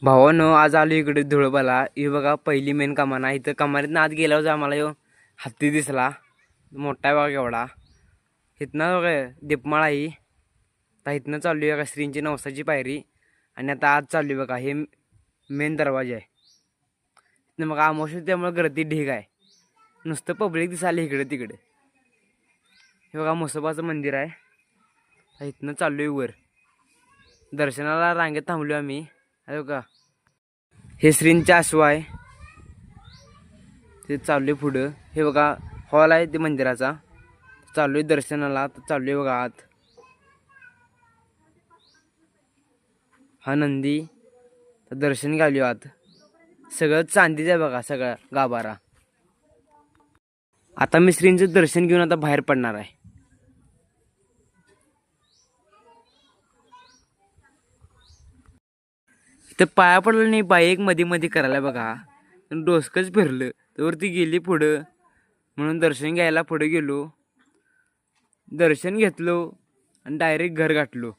भावानं आज आलो इकडे धुळबाला. हे बघा पहिली मेन कमान. इथं कमानीतनं आत गेल्यावर आम्हाला ह्यो हत्ती दिसला. मोठा आहे बघा केवढा. इथनं बघा दीपमाळा ही. आता इथनं चालू आहे बघा श्रींची नवसाची पायरी. आणि आता आज चालू आहे बघा हे मेन दरवाजा आहे. इथनं बघा अमावस्या त्यामुळे गर्दी ढीग आहे. नुसतं पब्लिक दिसाले इकडे तिकडे. हे बघा म्हसोबाचं मंदिर आहे. इथनं चालू आहे वर. दर्शनाला रांगेत थांबलो आम्ही. अरे बघा हे श्रींचे आश्व आहे. ते चालू आहे पुढं. हे बघा हॉल आहे ते मंदिराचा. चालू आहे दर्शनाला. तर चालू आहे बघा आत. हा नंदी. तर दर्शन घालू आत. सगळं चांदीचं आहे बघा सगळं गाभारा. आता मी श्रींचं दर्शन घेऊन आता बाहेर पडणार आहे. तर पाया पडलं नाही. बाई एक मध्ये मध्ये करायला बघा. डोसकंच फिरलं तर ती गेली पुढं. म्हणून दर्शन घ्यायला पुढे गेलो. दर्शन घेतलो आणि डायरेक्ट घर गाठलो.